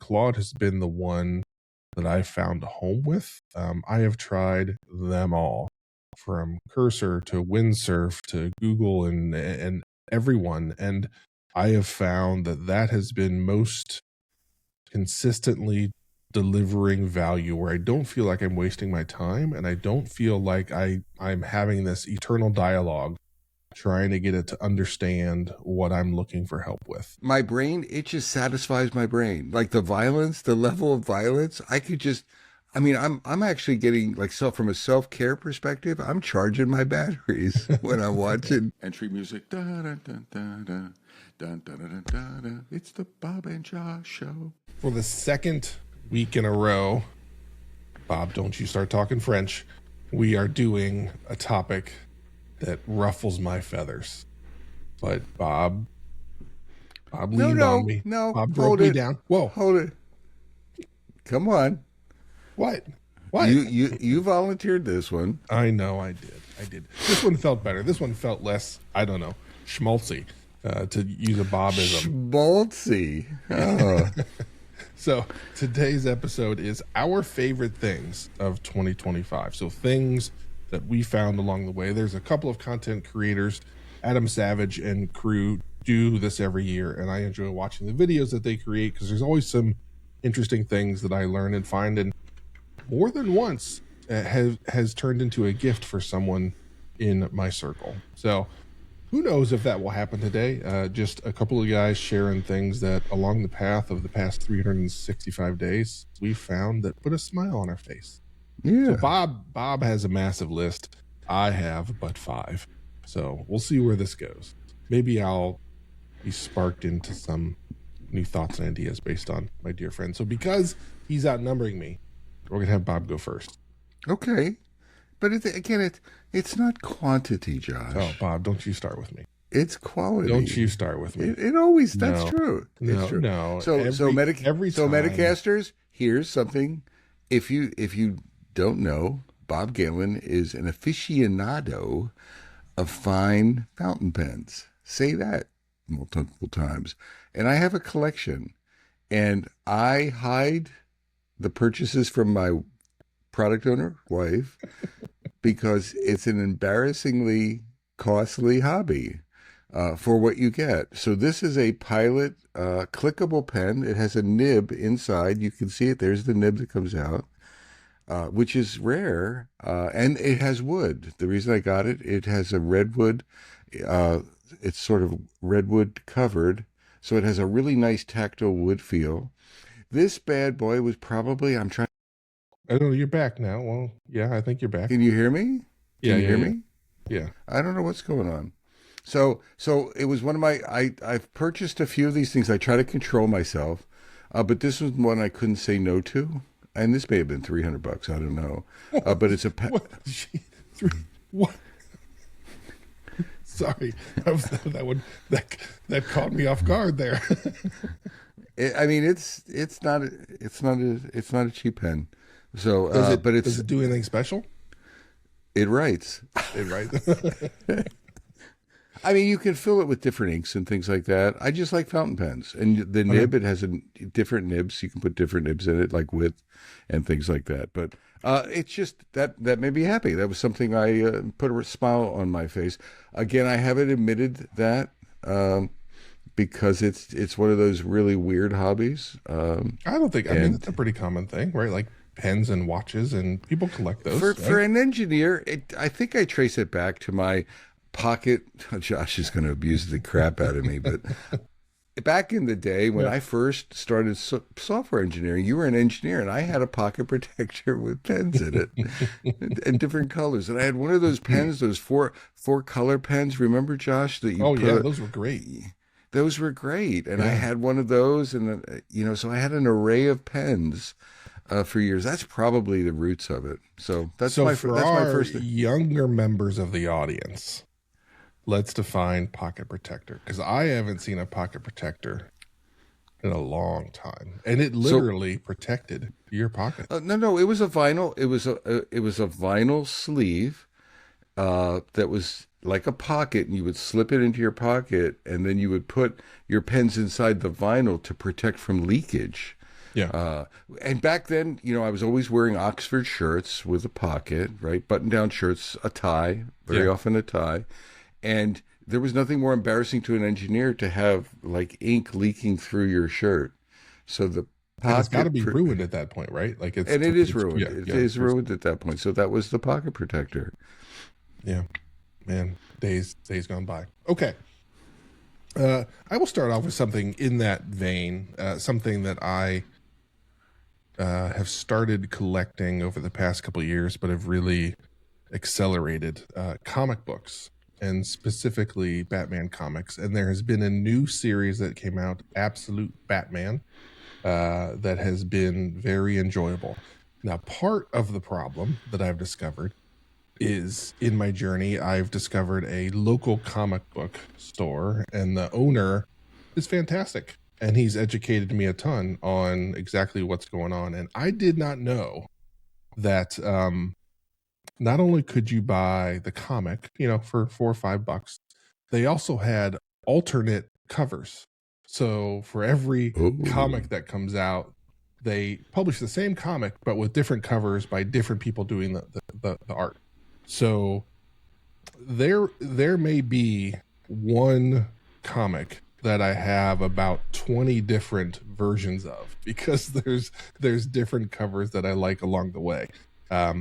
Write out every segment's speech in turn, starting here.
Claude has been the one that I found a home with. I have tried them all, from Cursor to Windsurf to Google and everyone, and I have found that has been most consistently delivering value, where I don't feel like I'm wasting my time, and I don't feel like I'm having this eternal dialogue trying to get it to understand what I'm looking for help with. My brain, it just satisfies my brain. Like the violence, the level of violence, I'm actually getting, like, from a self-care perspective, I'm charging my batteries when I'm watching entry music. Da, da, da, da, da, da, da, da, da, da. It's the Bob and Josh Show. For the second week in a row, Bob, don't you start talking French, we are doing a topic that ruffles my feathers. But Bob leaned on me. No, Bob broke me down. Whoa. Hold it. Come on. What? You volunteered this one. I know I did. This one felt better. This one felt less, I don't know, schmaltzy, to use a Bobism. Schmaltzy. Oh. So today's episode is our favorite things of 2025. So things that we found along the way. There's a couple of content creators, Adam Savage and crew, do this every year, and I enjoy watching the videos that they create because there's always some interesting things that I learn and find, and more than once has turned into a gift for someone in my circle. So who knows if that will happen today. Just a couple of guys sharing things that along the path of the past 365 days we found that put a smile on our face. Yeah. So Bob has a massive list. I have but 5. So we'll see where this goes. Maybe I'll be sparked into some new thoughts and ideas based on my dear friend. So because he's outnumbering me, we're going to have Bob go first. Okay. But it's not quantity, Josh. Oh, Bob, don't you start with me. It's quality. Don't you start with me. It always, that's true. It's true. No. So Metacasters, here's something. If you don't know, Bob Galen is an aficionado of fine fountain pens. Say that multiple times. And I have a collection, and I hide the purchases from my product owner wife because it's an embarrassingly costly hobby for what you get. So this is a Pilot clickable pen. It has a nib inside. You can see it. There's the nib that comes out. Which is rare, and it has wood. The reason I got it, it has a redwood, it's sort of redwood covered, so it has a really nice tactile wood feel. This bad boy was probably, I don't know, you're back now. Well, yeah, I think you're back. Can you hear me? Can you hear me? Yeah. I don't know what's going on. So it was one of my, I've purchased a few of these things. I try to control myself, but this was one I couldn't say no to. And this may have been $300. I don't know, but it's a what? Sorry, that caught me off guard there. It's not a cheap pen. So, does it do anything special? It writes. I mean, you can fill it with different inks and things like that. I just like fountain pens. And the nib, it has different nibs. You can put different nibs in it, like width and things like that. But it's just that made me happy. That was something I put a smile on my face. Again, I haven't admitted that because it's one of those really weird hobbies. I mean, it's a pretty common thing, right? Like pens and watches, and people collect those. For an engineer, I think I trace it back to my pocket. Josh is going to abuse the crap out of me, but back in the day when I first started software engineering, you were an engineer, and I had a pocket protector with pens in it and different colors. And I had one of those pens, those four color pens. Remember, Josh, that you those were great. Those were great. And I had one of those, and so I had an array of pens for years. That's probably the roots of it. So that's my first thing. Younger members of the audience, let's define pocket protector, because I haven't seen a pocket protector in a long time, and it literally protected your pocket. No, it was a vinyl. It was a vinyl sleeve that was like a pocket, and you would slip it into your pocket, and then you would put your pens inside the vinyl to protect from leakage. And back then, I was always wearing Oxford shirts with a pocket, right? Button-down shirts, a tie, very often a tie. And there was nothing more embarrassing to an engineer to have like ink leaking through your shirt. So the pocket, it's got to be ruined at that point, right? Like it is ruined. It is ruined at that point. So that was the pocket protector. Yeah, man, days gone by. Okay. I will start off with something in that vein, something that I have started collecting over the past couple of years, but have really accelerated comic books, and specifically Batman comics. And there has been a new series that came out, Absolute Batman, that has been very enjoyable. Now, part of the problem that I've discovered is in my journey, I've discovered a local comic book store, and the owner is fantastic. And he's educated me a ton on exactly what's going on. And I did not know that not only could you buy the comic, for $4 or $5, they also had alternate covers. So for every comic that comes out, they publish the same comic, but with different covers by different people doing the art. So there may be one comic that I have about 20 different versions of, because there's different covers that I like along the way.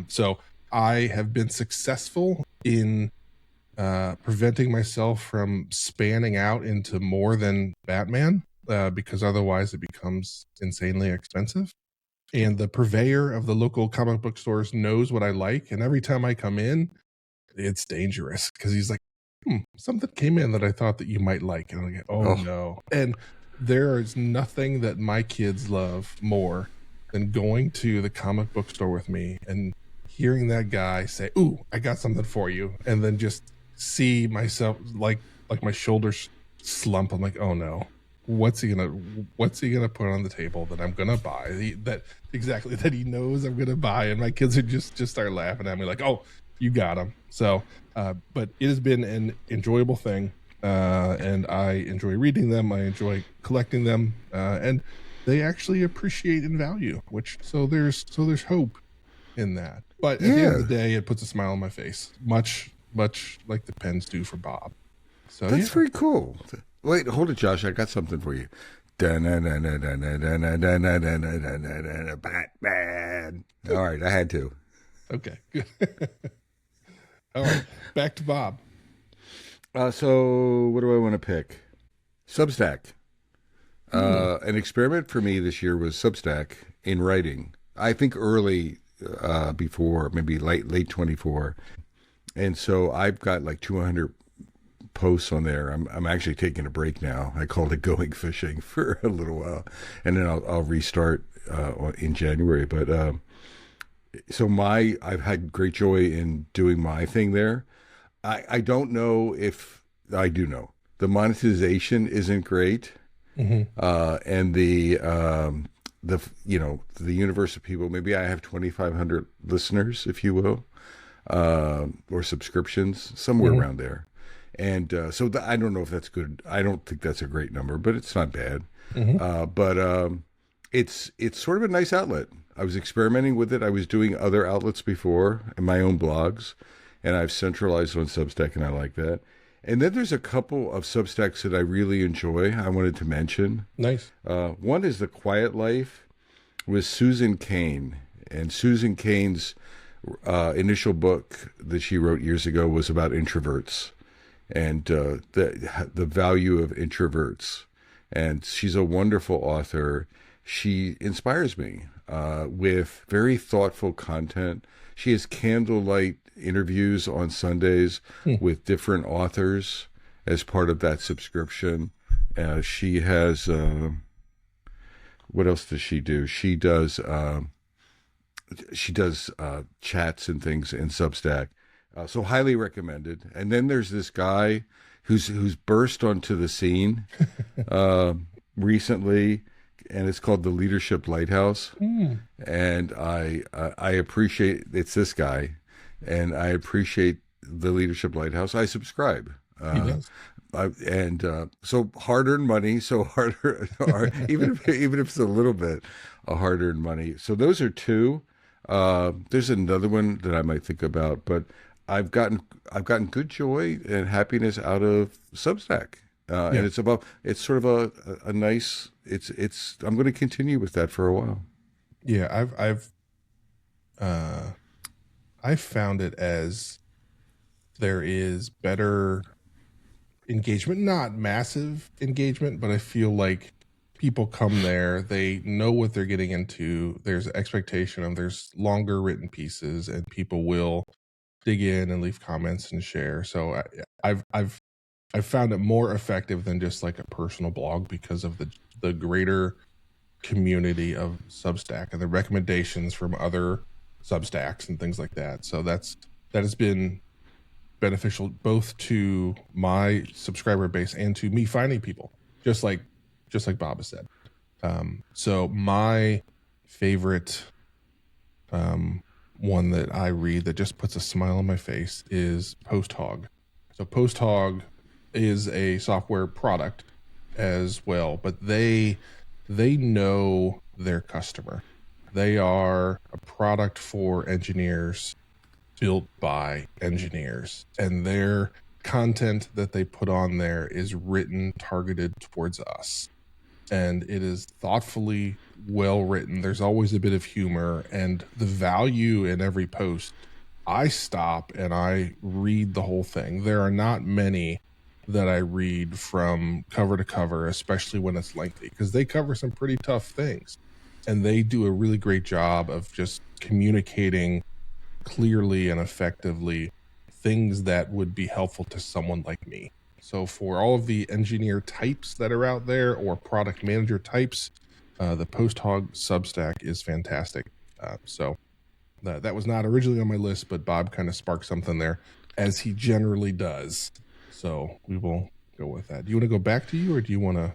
So I have been successful in preventing myself from spanning out into more than Batman, because otherwise it becomes insanely expensive. And the purveyor of the local comic book stores knows what I like. And every time I come in, it's dangerous, because he's like, something came in that I thought that you might like. And I'm like, oh no. And there is nothing that my kids love more than going to the comic book store with me and hearing that guy say, "Ooh, I got something for you." And then just see myself like my shoulders slump. I'm like, oh no. What's he gonna put on the table that I'm gonna buy? That he knows I'm gonna buy, and my kids would just start laughing at me like, "Oh, you got him." So, but it has been an enjoyable thing, and I enjoy reading them. I enjoy collecting them, and they actually appreciate and value. So there's hope in that. But at the end of the day, it puts a smile on my face, much like the pens do for Bob. So that's very cool. Wait, hold it, Josh. I got something for you. Batman. All right, I had to. Okay, good. All right, back to Bob. So what do I want to pick? Substack. An experiment for me this year was Substack in writing. I think early before, maybe late 24. And so I've got like 200 posts on there. I'm actually taking a break now. I called it going fishing for a little while, and then I'll restart in January. But I've had great joy in doing my thing there. I don't know if I do know the monetization isn't great, and the universe of people. Maybe I have 2,500 listeners, if you will, or subscriptions, somewhere around there. And so I don't know if that's good. I don't think that's a great number, but it's not bad. But it's sort of a nice outlet. I was experimenting with it. I was doing other outlets before and my own blogs, and I've centralized on Substack, and I like that. And then there's a couple of Substacks that I really enjoy. I wanted to mention. Nice. One is The Quiet Life with Susan Cain, and Susan Cain's initial book that she wrote years ago was about introverts. And the value of introverts. And she's a wonderful author. She inspires me with very thoughtful content. She has candlelight interviews on Sundays with different authors as part of that subscription. She has, what else does she do? She does chats and things in Substack. So highly recommended. And then there's this guy who's burst onto the scene recently, and it's called the Leadership Lighthouse. And I appreciate it's this guy, and I appreciate the Leadership Lighthouse. I subscribe. He does. So hard-earned money, even if it's a little bit, hard-earned money. So those are two. There's another one that I might think about, but I've gotten good joy and happiness out of Substack, and it's sort of a nice. I'm going to continue with that for a while. Yeah, I've found it as there is better engagement, not massive engagement, but I feel like people come there, they know what they're getting into. There's expectation of there's longer written pieces, and people will dig in and leave comments and share. So I've found it more effective than just like a personal blog because of the greater community of Substack and the recommendations from other Substacks and things like that. So that has been beneficial both to my subscriber base and to me finding people, just like Bob has said. So my favorite one that I read that just puts a smile on my face is PostHog. So PostHog is a software product as well, but they know their customer. They are a product for engineers built by engineers, and their content that they put on there is written targeted towards us, and it is thoughtfully well written. There's always a bit of humor, and the value in every post, I stop and I read the whole thing. There are not many that I read from cover to cover, especially when it's lengthy, because they cover some pretty tough things, and they do a really great job of just communicating clearly and effectively things that would be helpful to someone like me. So for all of the engineer types that are out there, or product manager types, the PostHog Substack is fantastic. So that was not originally on my list, but Bob kind of sparked something there, as he generally does. So we will go with that. Do you want to go back to you, or do you want to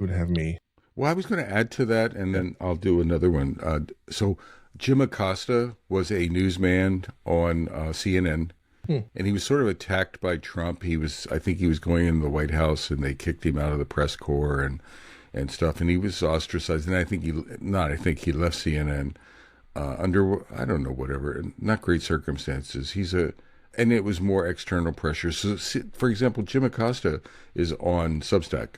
have me? Well, I was going to add to that, and then I'll do another one. So Jim Acosta was a newsman on CNN, and he was sort of attacked by Trump. I think he was going in the White House, and they kicked him out of the press corps and stuff, and he was ostracized. And I think he left CNN under, I don't know, whatever, not great circumstances. And it was more external pressure. So, for example, Jim Acosta is on Substack,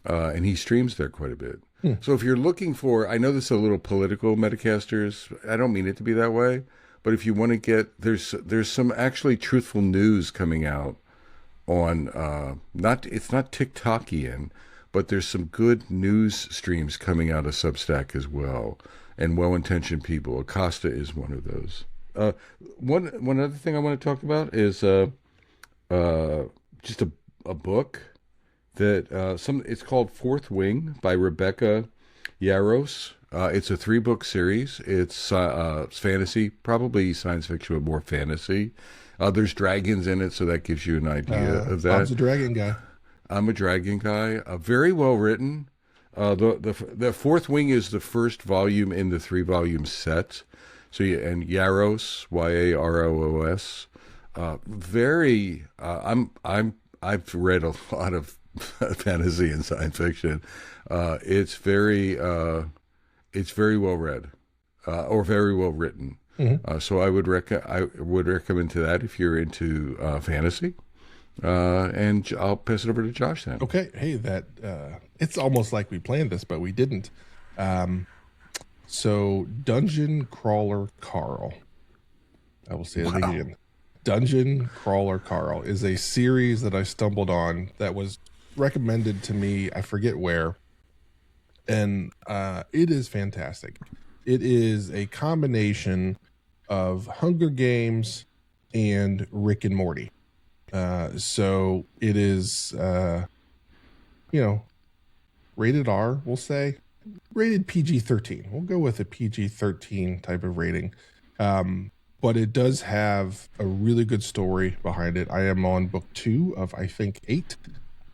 and he streams there quite a bit. So if you're looking for, I know this is a little political, Metacasters. I don't mean it to be that way, but if you want to get, there's some actually truthful news coming out on, it's not TikTokian, but there's some good news streams coming out of Substack as well, and well-intentioned people. Acosta is one of those. One other thing I want to talk about is just a book that it's called Fourth Wing by Rebecca Yarros. It's a 3-book series. It's fantasy, probably science fiction, but more fantasy. There's dragons in it, so that gives you an idea of that. Bob's a dragon guy. I'm a dragon guy. Very well written. The Fourth Wing is the first volume in the 3-volume set. So and Yarros, Yaroos, I've read a lot of fantasy and science fiction. It's very well read, or very well written. Mm-hmm. So I would recommend to that if you're into fantasy. And I'll pass it over to Josh then. Okay. Hey, it's almost like we planned this, but we didn't. So Dungeon Crawler Carl, I will say it again. Dungeon Crawler Carl is a series that I stumbled on that was recommended to me, I forget where, and it is fantastic. It is a combination of Hunger Games and Rick and Morty. So it is, rated R, we'll say. Rated PG-13. We'll go with a PG-13 type of rating. But it does have a really good story behind it. I am on book 2 of, I think, 8.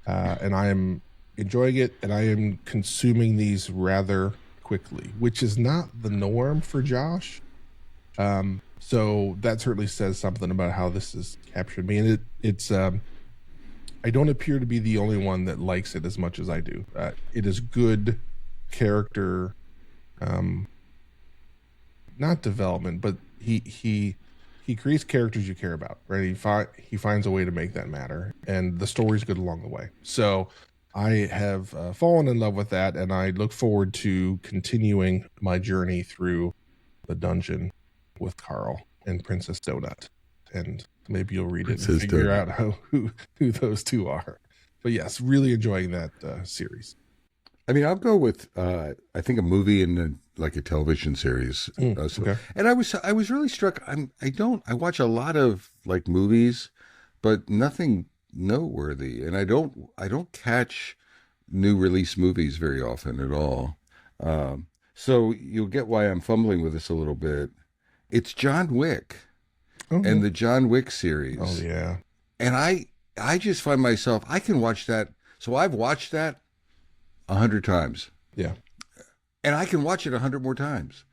And I am enjoying it, and I am consuming these rather quickly, which is not the norm for Josh. So that certainly says something about how this has captured me. And it's I don't appear to be the only one that likes it as much as I do. It is good character not development, but he creates characters you care about, right? He finds a way to make that matter, and the story's good along the way. So I have fallen in love with that, and I look forward to continuing my journey through the dungeon with Carl and Princess Donut, and maybe you'll read it and figure out who those two are. But yes, really enjoying that series. I mean, I'll go with I think a movie and like a television series. Okay. And I was really struck. I watch a lot of like movies, but nothing noteworthy. And I don't catch new release movies very often at all. So you'll get why I'm fumbling with this a little bit. It's John Wick and the John Wick series. Oh yeah. And I just find myself, I can watch that. So I've watched that 100 times. Yeah. And I can watch it 100 more times.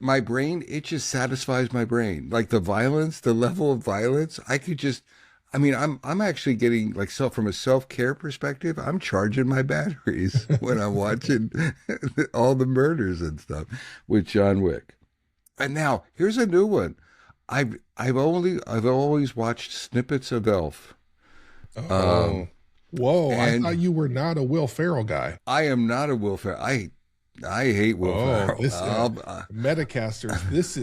My brain, it just satisfies my brain. Like the violence, the level of violence, I'm actually getting like from a self-care perspective, I'm charging my batteries when I'm watching all the murders and stuff with John Wick. And now here's a new one. I've always watched snippets of Elf. Whoa! I thought you were not a Will Ferrell guy. I am not a Will Ferrell. I hate Will Ferrell. Metacasters, this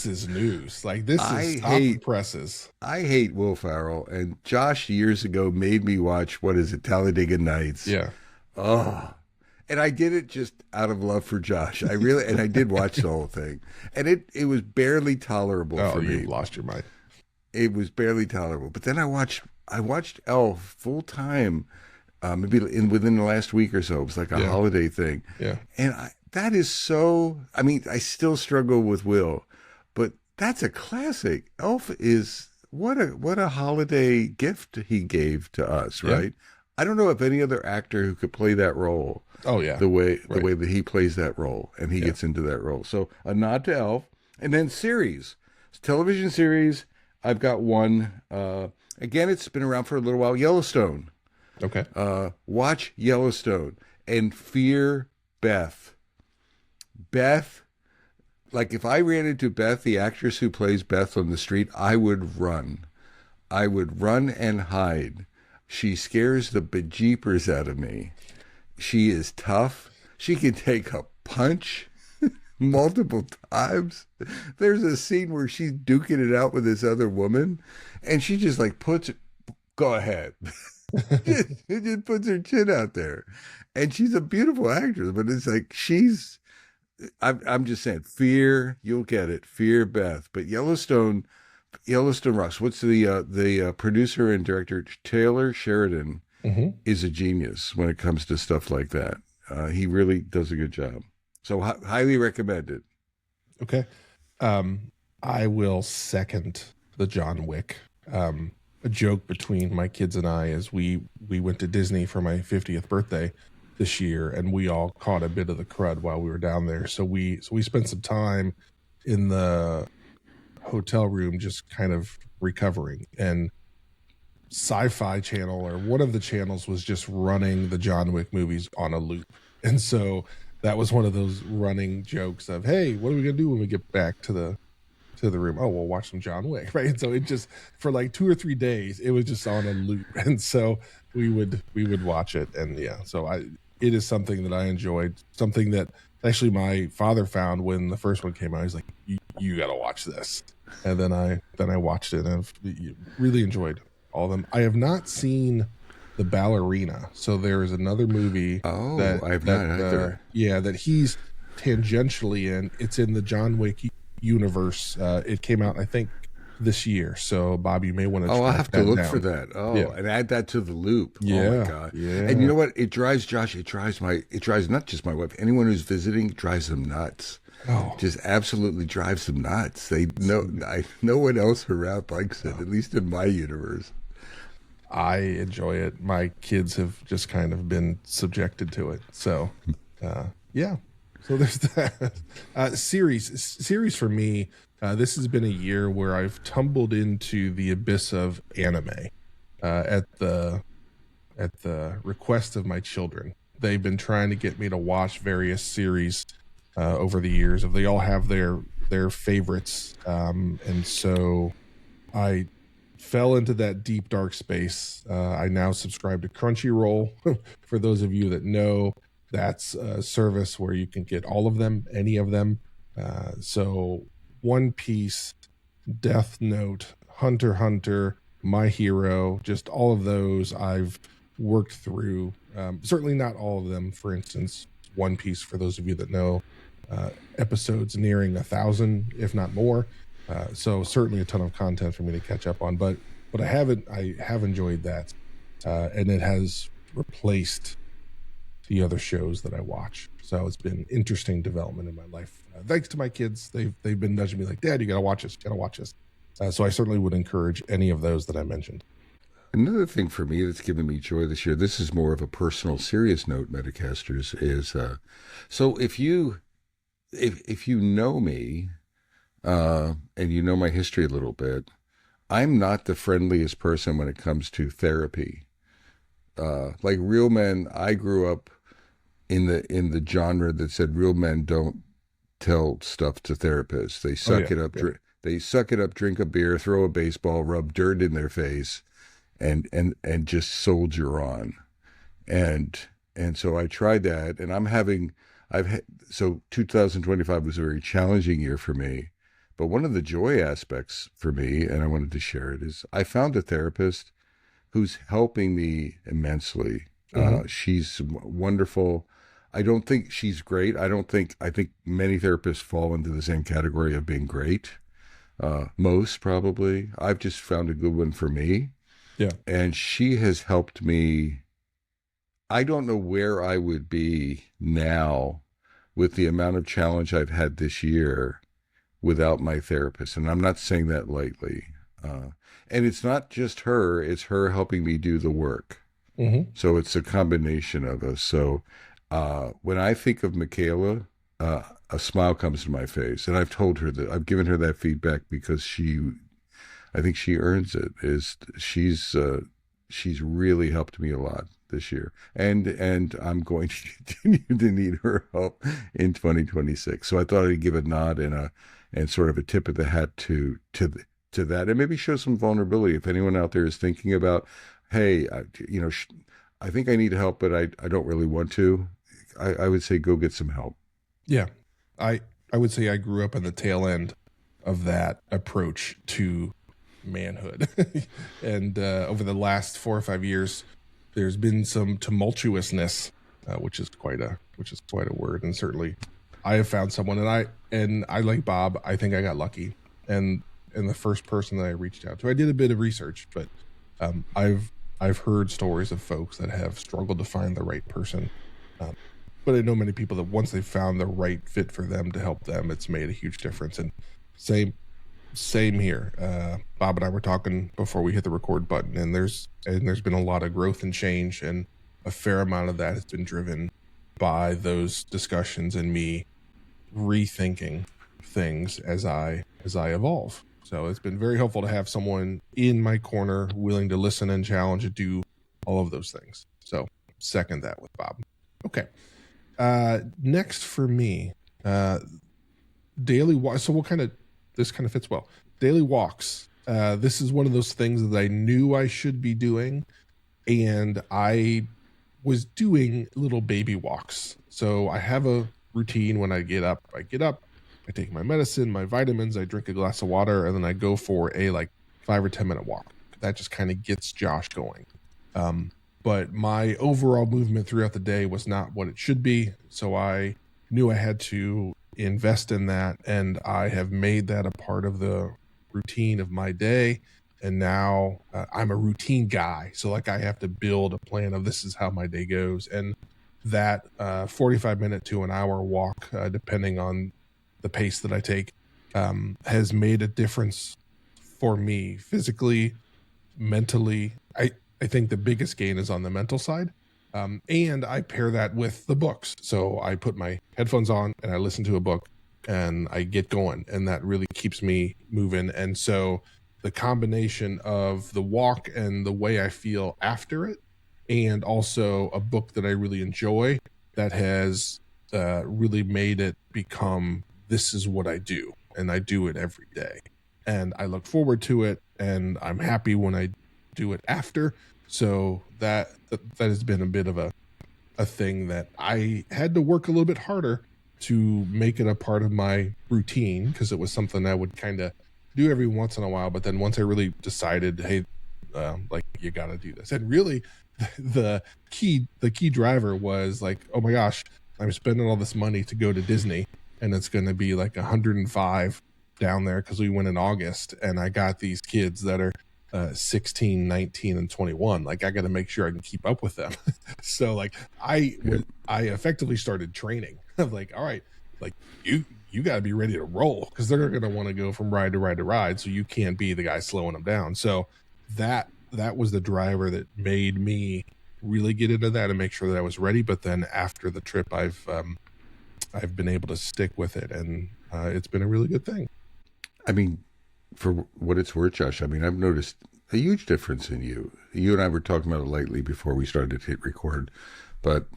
is news. Like this is top the presses. I hate Will Ferrell, and Josh years ago made me watch Talladega Nights. Yeah. Oh, and I did it just out of love for Josh. And I did watch the whole thing, and it was barely tolerable for me. You lost your mind. It was barely tolerable, but then I watched Elf full time, maybe within the last week or so. It was like a holiday thing. Yeah. And that is so, I still struggle with Will, but that's a classic. Elf is, what a holiday gift he gave to us, right? Yeah. I don't know if any other actor who could play that role. Oh yeah. The way that he plays that role and he gets into that role. So a nod to Elf. And then television series, I've got one, again, it's been around for a little while. Yellowstone. Okay. Watch Yellowstone and fear Beth. Beth, like if I ran into Beth, the actress who plays Beth on the street, I would run. I would run and hide. She scares the bejeepers out of me. She is tough. She can take a punch multiple times. There's a scene where she's duking it out with this other woman, and she just like go ahead. She just puts her chin out there. And she's a beautiful actress, but it's like I'm just saying, fear, you'll get it. Fear Beth. But Yellowstone rocks. What's the producer and director, Taylor Sheridan, is a genius when it comes to stuff like that. He really does a good job. So highly recommend it. Okay. I will second the John Wick. A joke between my kids and I as we went to Disney for my 50th birthday this year, and we all caught a bit of the crud while we were down there. So we spent some time in the hotel room just kind of recovering, and Sci-Fi Channel or one of the channels was just running the John Wick movies on a loop. And so that was one of those running jokes of, hey, what are we gonna do when we get back to the room? Oh, we'll watch some John Wick, right? And so it just, for like 2 or 3 days, it was just on a loop. And so we would watch it. And yeah, so it is something that I enjoyed, something that actually my father found when the first one came out. He's like, you got to watch this. And then I watched it, and I've really enjoyed all of them. I have not seen The Ballerina. So there is another movie I have not either. That he's tangentially in. It's in the John Wick universe. It came out, I think, this year. So Bob, you may want to I'll have to look for that. And add that to the loop. Yeah. Oh my God. Yeah. And you know what? It drives not just my wife, anyone who's visiting, drives them nuts. Just absolutely drives them nuts. No one else around likes it, at least in my universe. I enjoy it. My kids have just kind of been subjected to it. So yeah. So there's that. Series for me, this has been a year where I've tumbled into the abyss of anime at the request of my children. They've been trying to get me to watch various series over the years. They all have their favorites, and so I fell into that deep dark space. I now subscribe to Crunchyroll. For those of you that know, that's a service where you can get all of them, any of them. So One Piece, Death Note, Hunter x Hunter, My Hero, just all of those I've worked through. Certainly not all of them. For instance, One Piece, for those of you that know, episodes nearing 1,000, if not more. So certainly a ton of content for me to catch up on. But I have enjoyed that, and it has replaced the other shows that I watch. So it's been interesting development in my life. Thanks to my kids, they've been nudging me like, Dad, you gotta watch this, so I certainly would encourage any of those that I mentioned. Another thing for me that's given me joy this year, this is more of a personal, serious note, Metacasters, is so if you know me, and you know my history a little bit, I'm not the friendliest person when it comes to therapy. Like real men, I grew up in the genre that said real men don't tell stuff to therapists. They suck it up. Yeah. They suck it up, drink a beer, throw a baseball, rub dirt in their face, and just soldier on. And so I tried that, and so 2025 was a very challenging year for me. But one of the joy aspects for me, and I wanted to share it, is I found a therapist who's helping me immensely. Mm-hmm. She's wonderful. I don't think she's great. I think many therapists fall into the same category of being great. Most probably. I've just found a good one for me. Yeah. And she has helped me. I don't know where I would be now with the amount of challenge I've had this year without my therapist. And I'm not saying that lightly. And it's not just her, it's her helping me do the work. Mm-hmm. So it's a combination of us. So when I think of Michaela, a smile comes to my face. And I've told her that, I've given her that feedback because I think she earns it. She's really helped me a lot this year. And I'm going to continue to need her help in 2026. So I thought I'd give a nod and sort of a tip of the hat to that, and maybe show some vulnerability. If anyone out there is thinking about, hey, I think I need help, but I don't really want to, I would say go get some help. Yeah. I would say I grew up on the tail end of that approach to manhood. And over the last 4 or 5 years, there's been some tumultuousness, which is quite a word. And certainly I have found someone, and I like Bob, I think I got lucky. And the first person that I reached out to, I did a bit of research, but I've heard stories of folks that have struggled to find the right person. But I know many people that once they've found the right fit for them to help them, it's made a huge difference. And same here. Bob and I were talking before we hit the record button, and there's been a lot of growth and change, and a fair amount of that has been driven by those discussions and me rethinking things as I evolve. So it's been very helpful to have someone in my corner willing to listen and challenge and do all of those things. So second that with Bob. Okay. Next for me, daily walk. So this kind of fits well. Daily walks. This is one of those things that I knew I should be doing, and I was doing little baby walks. So I have a routine. When I get up, I take my medicine, my vitamins, I drink a glass of water, and then I go for a 5 or 10 minute walk. That just kind of gets Josh going. But my overall movement throughout the day was not what it should be. So I knew I had to invest in that, and I have made that a part of the routine of my day. And now I'm a routine guy. So I have to build a plan of this is how my day goes. And that 45 minute to an hour walk, depending on the pace that I take, has made a difference for me physically, mentally. I think the biggest gain is on the mental side. And I pair that with the books. So I put my headphones on and I listen to a book and I get going, and that really keeps me moving. And so the combination of the walk and the way I feel after it, and also a book that I really enjoy, that has really made it become, this is what I do, and I do it every day, and I look forward to it, and I'm happy when I do it after. So that has been a bit of a thing that I had to work a little bit harder to make it a part of my routine, because it was something I would kind of do every once in a while. But then once I really decided, hey, like, you got to do this, and really the key driver was like, oh my gosh, I'm spending all this money to go to Disney, and it's going to be like 105 down there because we went in August, and I got these kids that are 16, 19, and 21. Like, I got to make sure I can keep up with them. So like I effectively started training of like, all right, like you got to be ready to roll, because they're going to want to go from ride to ride to ride. So you can't be the guy slowing them down. So that was the driver that made me really get into that and make sure that I was ready. But then after the trip, I've been able to stick with it, and it's been a really good thing. I mean, for what it's worth, Josh, I mean, I've noticed a huge difference in you. You and I were talking about it lightly before we started to hit record, but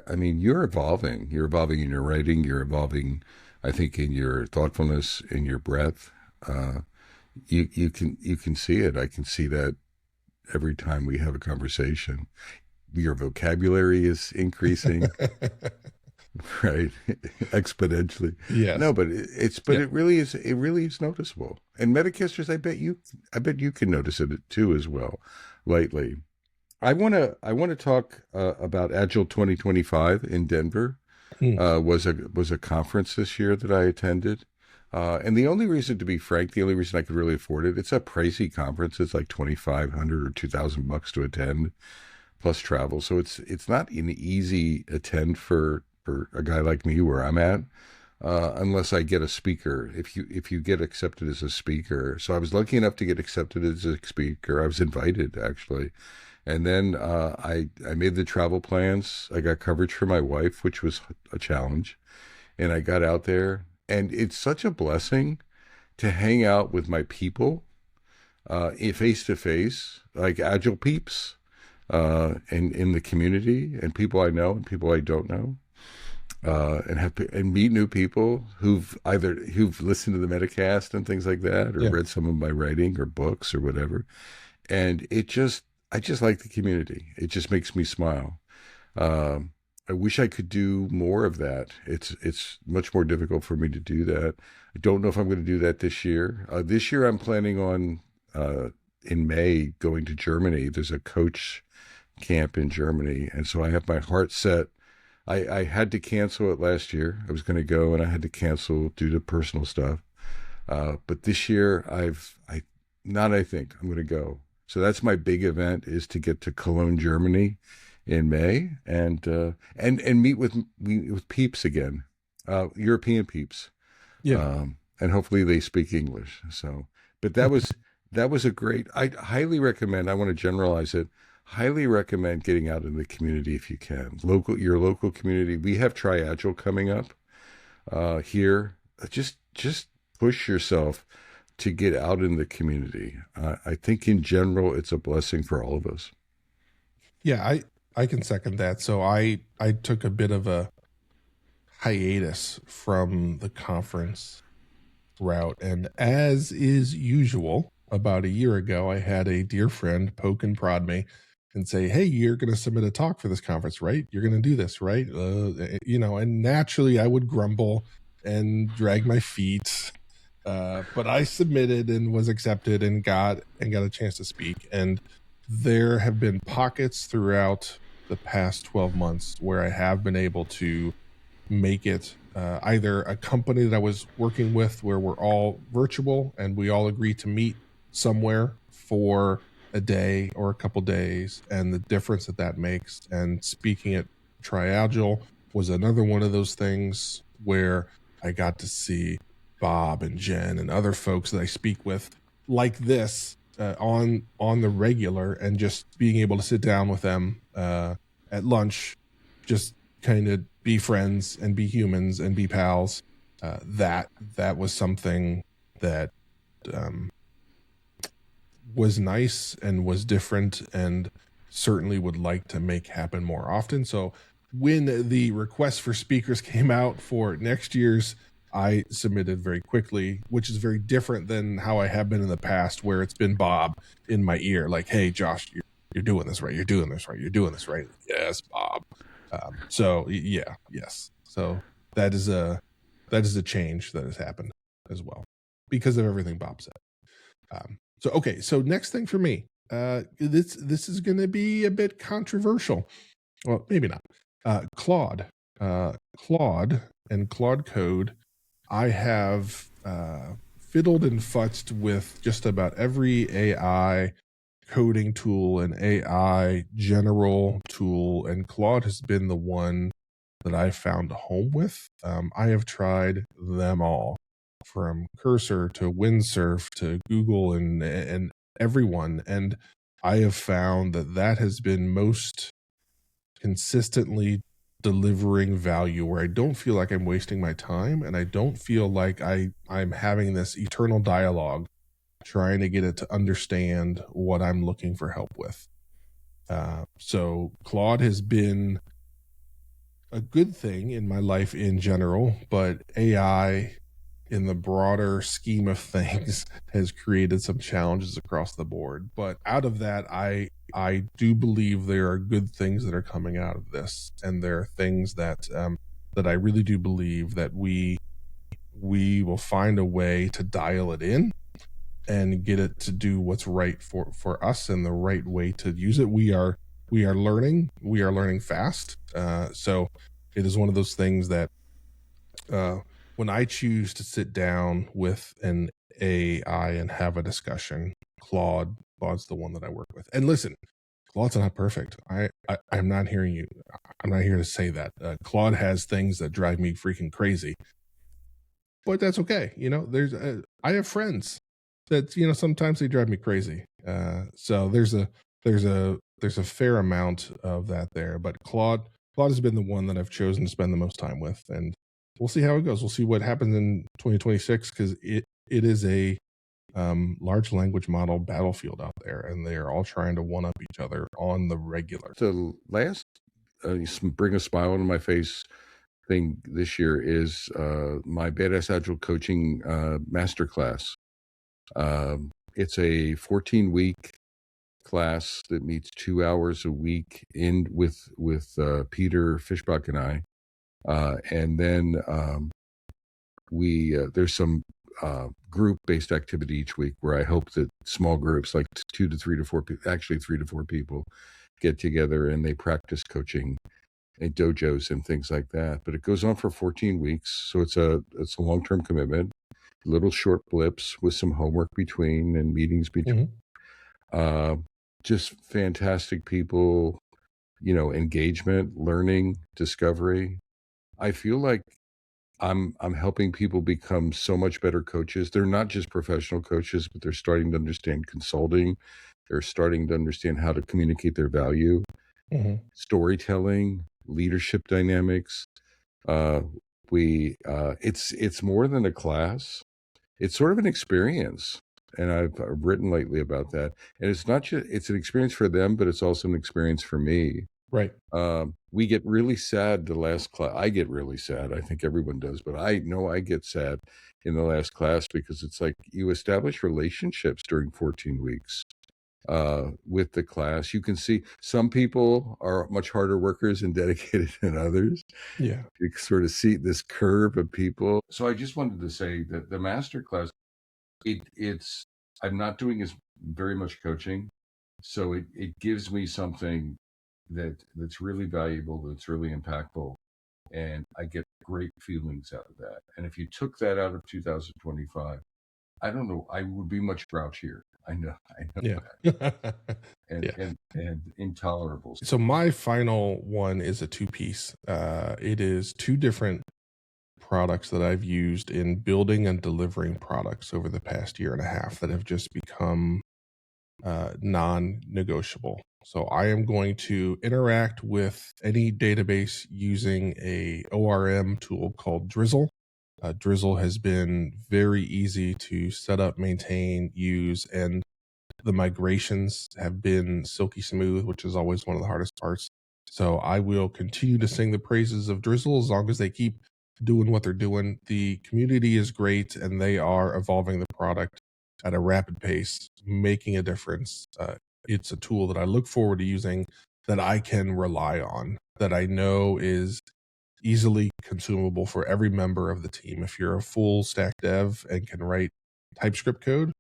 I mean, you're evolving. You're evolving in your writing. You're evolving, I think, in your thoughtfulness, in your breath. You can see it. I can see that every time we have a conversation. Your vocabulary is increasing. Right, exponentially. Yes. No, but it really is noticeable. And Metacasters, I bet you can notice it too as well. Lately, I want to talk about Agile 2025 in Denver. Was a conference this year that I attended, and the only reason, to be frank, the only reason I could really afford it, it's a pricey conference. It's like $2,500 or $2,000 to attend, plus travel. So it's not an easy attend for a guy like me where I'm at, unless I get a speaker. If you get accepted as a speaker, so I was lucky enough to get accepted as a speaker. I was invited, actually, and then I made the travel plans. I got coverage for my wife, which was a challenge, and I got out there, and it's such a blessing to hang out with my people, face to face, like Agile peeps, and in the community, and people I know and people I don't know. And meet new people who've listened to the Metacast and things like that, or read some of my writing or books or whatever. And I just like the community. It just makes me smile. I wish I could do more of that. It's much more difficult for me to do that. I don't know if I'm going to do that this year. This year I'm planning on, in May, going to Germany. There's a coach camp in Germany. And so I have my heart set. I had to cancel it last year. I was going to go, and I had to cancel due to personal stuff. But this year, I think I'm going to go. So that's my big event, is to get to Cologne, Germany, in May, and meet with peeps again, European peeps. Yeah. And hopefully they speak English. So, but that was a great. I highly recommend. I want to generalize it. Highly recommend getting out in the community if you can. Your local community. We have Tri-Agile coming up here. Just push yourself to get out in the community. I think in general, it's a blessing for all of us. Yeah, I can second that. So I took a bit of a hiatus from the conference route, and as is usual, about a year ago, I had a dear friend poke and prod me and say, hey, you're going to submit a talk for this conference, right? You're going to do this, right? And naturally I would grumble and drag my feet. But I submitted and was accepted and got a chance to speak. And there have been pockets throughout the past 12 months where I have been able to make it either a company that I was working with where we're all virtual and we all agree to meet somewhere for a day or a couple days, and the difference that makes. And speaking at Tri-Agile was another one of those things where I got to see Bob and Jen and other folks that I speak with like this on the regular, and just being able to sit down with them at lunch, just kind of be friends and be humans and be pals. That was something that was nice and was different, and certainly would like to make happen more often. So when the request for speakers came out for next year's, I submitted very quickly, which is very different than how I have been in the past, where it's been Bob in my ear, like, "Hey, Josh, you're doing this right. You're doing this right. You're doing this right." Yes, Bob. So yes. So that is a change that has happened as well because of everything Bob said. So next thing for me, this is going to be a bit controversial. Well, maybe not. Claude and Claude Code. I have fiddled and futzed with just about every AI coding tool and AI general tool, and Claude has been the one that I found a home with. I have tried them all, from Cursor to Windsurf to Google and everyone, and I have found that has been most consistently delivering value, where I don't feel like I'm wasting my time, and I don't feel like I'm having this eternal dialogue trying to get it to understand what I'm looking for help with. So Claude has been a good thing in my life in general, but AI in the broader scheme of things has created some challenges across the board. But out of that, I do believe there are good things that are coming out of this, and there are things that that I really do believe that we will find a way to dial it in and get it to do what's right for us, and the right way to use it. We are learning fast. So it is one of those things that when I choose to sit down with an AI and have a discussion, Claude's the one that I work with. And listen, Claude's not perfect. I'm not hearing you. I'm not here to say that. Claude has things that drive me freaking crazy, but that's okay. I have friends that, sometimes they drive me crazy. So there's a fair amount of that there, but Claude has been the one that I've chosen to spend the most time with, and we'll see how it goes. We'll see what happens in 2026, because it is a large language model battlefield out there, and they are all trying to one up each other on the regular. The last bring a smile on my face thing this year is my Badass Agile Coaching Masterclass. It's a 14-week class that meets 2 hours a week with Peter Fishbach and I. And then there's some group-based activity each week where I hope that small groups, like 2 to 3 to 4 people, actually 3 to 4 people, get together and they practice coaching in dojos and things like that. But it goes on for 14 weeks, so it's a long-term commitment. Little short blips with some homework between and meetings between. Just fantastic people, engagement, learning, discovery. I feel like I'm helping people become so much better coaches. They're not just professional coaches, but they're starting to understand consulting. They're starting to understand how to communicate their value, storytelling, leadership dynamics. It's more than a class. It's sort of an experience. And I've written lately about that. And it's not just, it's an experience for them, but it's also an experience for me. Right. We get really sad the last class. I get really sad. I think everyone does, but I know I get sad in the last class, because it's like you establish relationships during 14 weeks with the class. You can see some people are much harder workers and dedicated than others. Yeah. You can sort of see this curve of people. So I just wanted to say that the master class, I'm not doing as very much coaching, so it gives me something that's really valuable, that's really impactful, and I get great feelings out of that. And if you took that out of 2025, I don't know, I would be much grouchier. I know that. And intolerable. So my final one is a 2-piece. It is 2 different products that I've used in building and delivering products over the past year and a half that have just become non-negotiable. So I am going to interact with any database using a ORM tool called Drizzle. Drizzle has been very easy to set up, maintain, use, and the migrations have been silky smooth, which is always one of the hardest parts. So I will continue to sing the praises of Drizzle as long as they keep doing what they're doing. The community is great, and they are evolving the product at a rapid pace, making a difference. It's a tool that I look forward to using, that I can rely on, that I know is easily consumable for every member of the team. If you're a full stack dev and can write TypeScript code,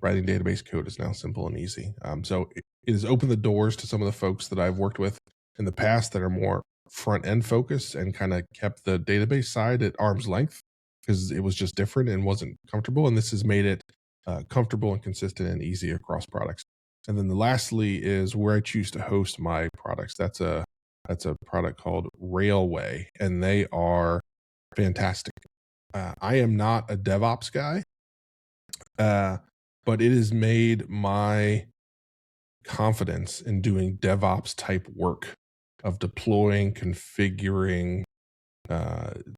writing database code is now simple and easy. So it has opened the doors to some of the folks that I've worked with in the past that are more front end focused and kind of kept the database side at arm's length because it was just different and wasn't comfortable. And this has made it comfortable and consistent and easy across products. And then lastly is where I choose to host my products. That's a product called Railway, and they are fantastic. I am not a DevOps guy, but it has made my confidence in doing DevOps type work of deploying, configuring,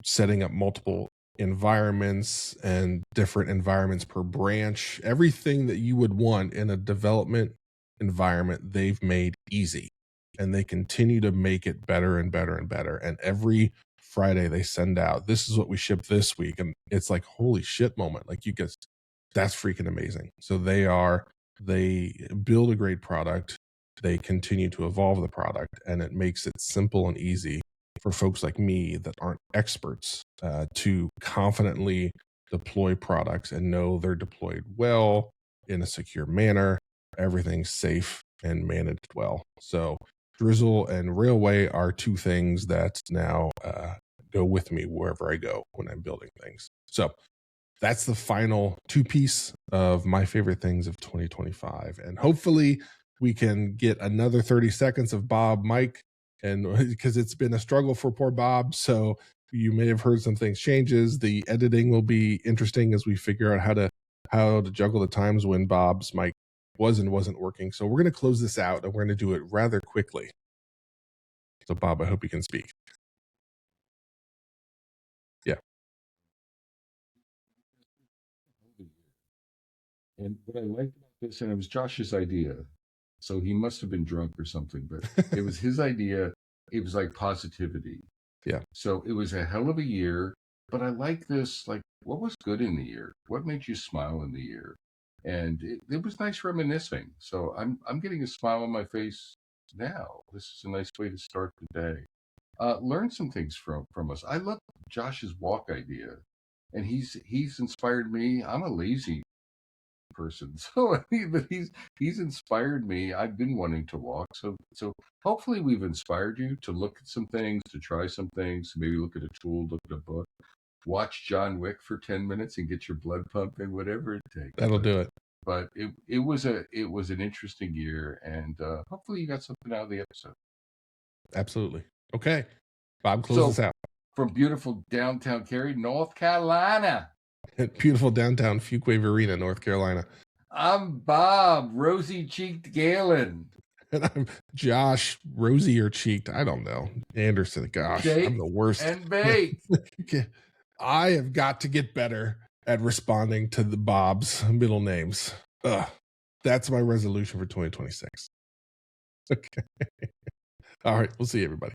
setting up multiple environments and different environments per branch. Everything that you would want in a development environment, they've made easy. And they continue to make it better and better and better. And every Friday they send out, this is what we shipped this week. And it's like, holy shit moment. Like, you guys, that's freaking amazing. So they build a great product. They continue to evolve the product, and it makes it simple and easy for folks like me that aren't experts to confidently deploy products and know they're deployed well in a secure manner. Everything's safe and managed well. So Drizzle and Railway are two things that now go with me wherever I go when I'm building things. So that's the final two piece of my favorite things of 2025. And hopefully we can get another 30 seconds of Bob, Mike, and because it's been a struggle for poor Bob. So you may have heard some things changes. The editing will be interesting as we figure out how to juggle the times when Bob's mic was and wasn't working. So we're going to close this out, and we're going to do it rather quickly. So Bob, I hope you can speak. Yeah. And what I liked about this, and it was Josh's idea, so he must have been drunk or something, but it was his idea. It was like positivity. Yeah. So it was a hell of a year, but I like this, like, what was good in the year? What made you smile in the year? And it was nice reminiscing. So I'm getting a smile on my face now. This is a nice way to start the day. Learn some things from us. I love Josh's walk idea, and he's inspired me. I'm a lazy person, so but he's inspired me. I've been wanting to walk, so hopefully we've inspired you to look at some things, to try some things, maybe look at a tool, look at a book, watch John Wick for 10 minutes and get your blood pumping, whatever it takes. That'll do it. But it was an interesting year, and hopefully you got something out of the episode. Absolutely. Okay, Bob, close us out. From beautiful downtown Cary, North Carolina. Beautiful downtown Fuquay Arena, North Carolina. I'm Bob, rosy-cheeked Galen. And I'm Josh, rosier cheeked. I don't know. Anderson, gosh, Shake I'm the worst. And bake. I have got to get better at responding to the Bob's middle names. That's my resolution for 2026. Okay. All right. We'll see you, everybody.